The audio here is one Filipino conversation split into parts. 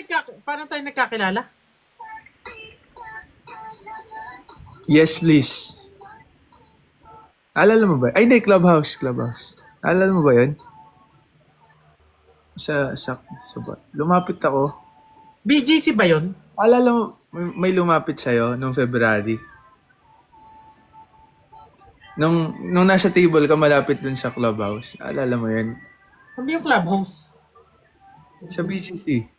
tayo nagkakilala? Yes, please. Alala mo ba? Ay, hindi. Clubhouse. Alala mo ba yun? Sa lumapit ako. BGC ba yun? Alala mo, may lumapit sa'yo nung February. Nung nasa table ka malapit dun sa Clubhouse. Alala mo yun? Sabi yung Clubhouse. Sa BGC.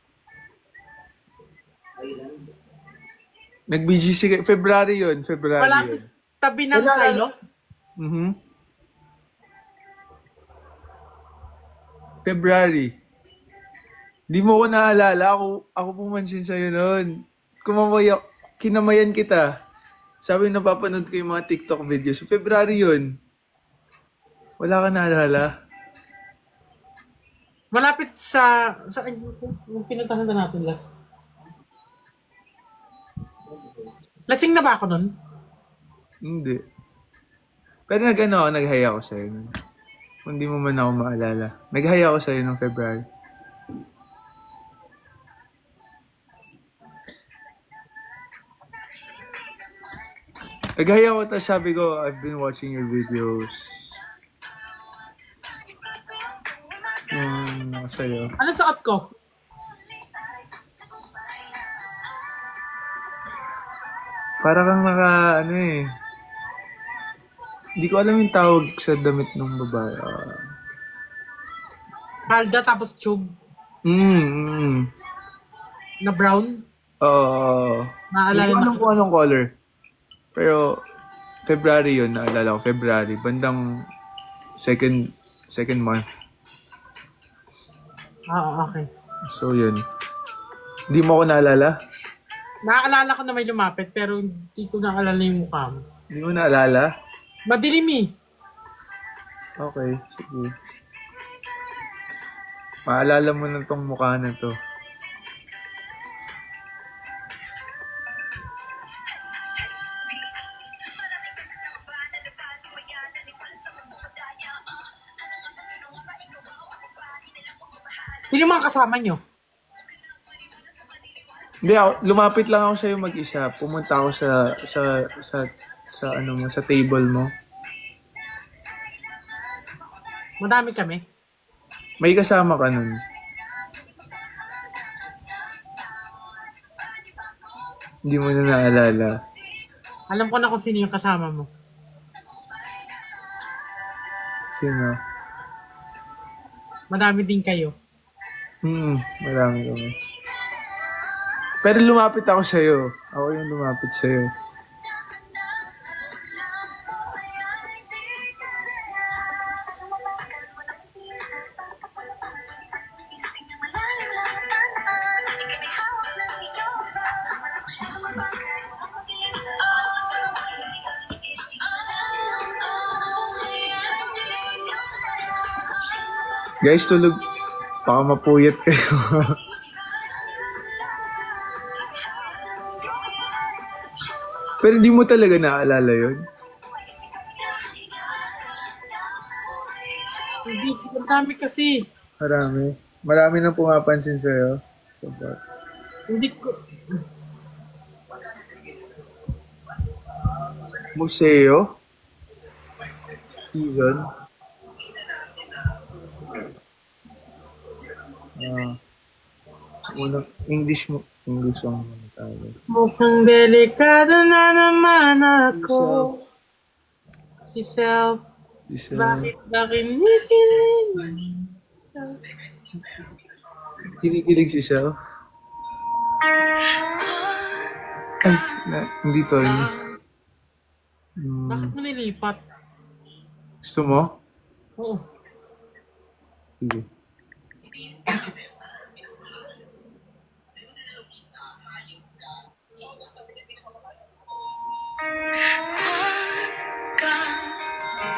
Nag-BGC February yun. Malapit tabi ng silo? February. Di mo ko naalala. Ako pumansin sa'yo noon. Kinamayan kita. Sabi napapanood ko yung mga TikTok videos. February yun. Wala ka naalala? Malapit sa yung pinuntahan na natin last. Lasing na ba ako nun? Hindi. Pero nag-hi ako sa'yo nun. Kung di mo man ako maalala. Nag-hi ako sa'yo nung February. Nag-hi ako, tapos sabi ko, I've been watching your videos. Sa'yo. Anong sakot ko? Para kang hindi ko alam yung tawag sa damit ng babae. Palda tapos tube. Na brown? Oo. Naalala hindi ko alam kung anong color. Pero, February yun, naalala ko. February. Bandang second month. Okay. So, yun. Hindi mo ako naalala? Naaalala ko na may lumapit, pero hindi ko naalala yung mukha mo. Hindi mo naalala? Madilim eh. Okay, sige. Maalala mo na tong mukha na to. Sino mga kasama nyo? Hindi, lumapit lang ako sa'yo mag-isa. Pumunta ako sa table mo. Madami kami. May kasama ka nun. Hindi mo na naalala. Alam ko na kung sino yung kasama mo. Sino? Madami din kayo. Marami kami. Pero lumapit ako sa'yo. Ako yung lumapit sa'yo. Guys, tulog. Baka mapuyat kayo. Pero di mo talaga naalala yun? Hindi, marami kasi. Marami nang pumapansin sa'yo. Hindi ko... Museo? Season? English song mo tayo. Mukhang delikado na naman ako. Si Self. Bakit Kinikilig si Sel? Ay, hindi to. Bakit mo nilipat? Gusto mo? Oo. Sige.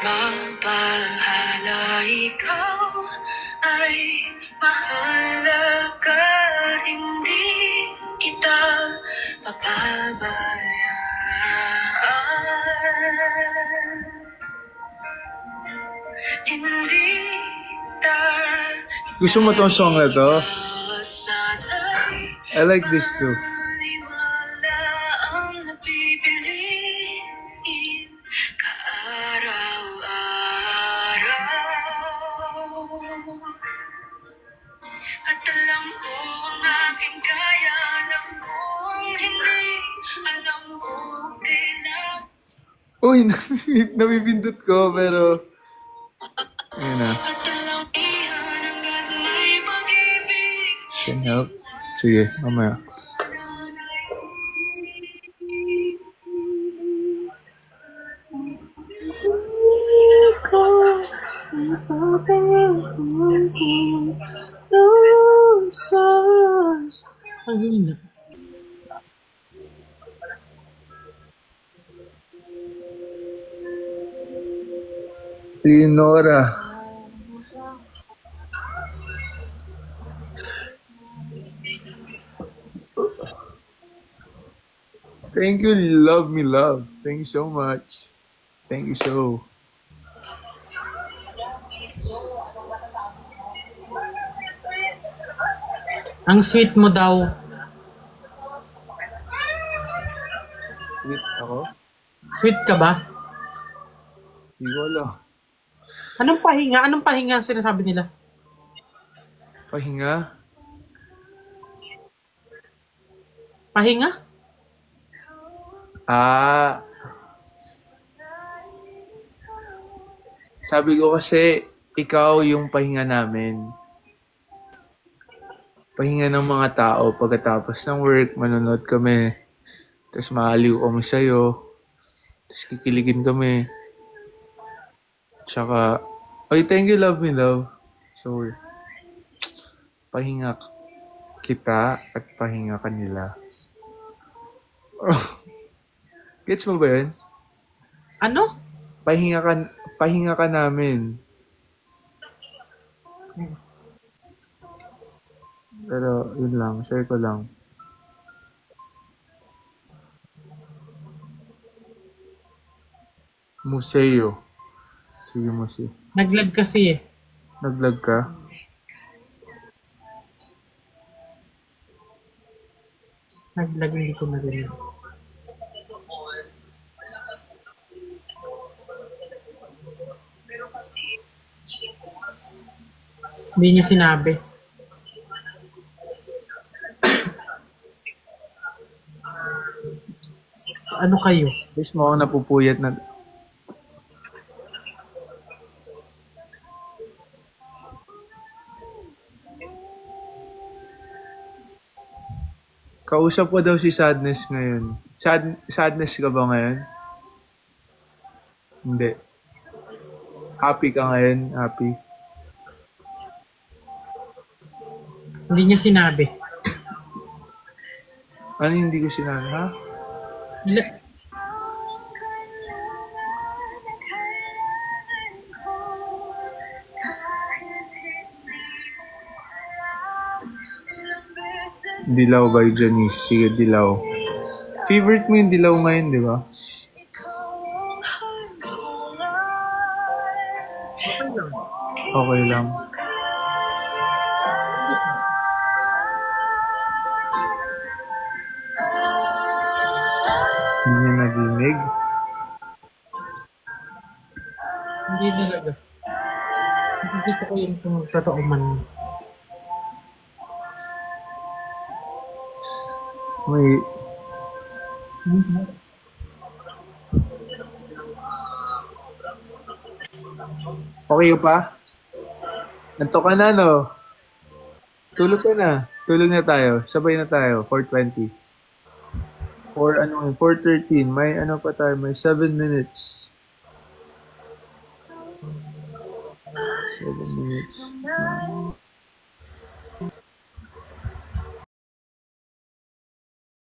Mabahala, ikaw ay mahalaga, hindi kita papabayaan. Hindi Gusto mo tong song na to? I like this too. Maniwala ang napipiliin kaaraw-araw. At alam ko ang aking kaya, alam ko ang hindi, alam ko kailangan. Uy, nabibindot ko, pero... Ayun na. At alam iyan hanggat may pag-ibig. Can help? Sige, mamaya. Ayun na. Leonora. Thank you, love me, love. Thank you so much. Thank you so. Ang sweet mo daw. Wait, ako? Sweet ka ba? Hindi ko alam. Anong pahinga? Anong pahinga ang sinasabi nila? Pahinga? Pahinga? Ah. Sabi ko kasi, ikaw yung pahinga namin. Pahinga ng mga tao pagkatapos ng work, manonood kami. Tapos maaliw kami sa'yo. Tapos kikiligin kami. Tsaka, oy, thank you, love me, love. So, pahinga kita at pahinga kanila. Gets mo ba yun? Ano? Pahinga ka namin. Pero, yun lang. Share ko lang. Museo. Sige, museo. Naglag kasi eh. Naglag ka? Naglag, hindi ko narinig. Hindi niya sinabi. Ano kayo? Guys mo ako napupuyat na... Kausap ko daw si Sadness ngayon. Sadness ka ba ngayon? Hindi. Happy ka ngayon? Happy? Hindi niya sinabi. Ano hindi ko sinabi, ha? Dilaw by Janice. Sige, Dilaw. Favorite mo yung Dilaw ngayon, di ba? Okay lang. Hindi niya narinig. Hindi talaga. Nakikita ko yung kung totoo man. May... Okay pa? Nanto ka na, no? Tulog ka na. Tulog na tayo. Sabay na tayo. 4:20. 4:13. May ano pa tayo. May 7 minutes. 7 minutes.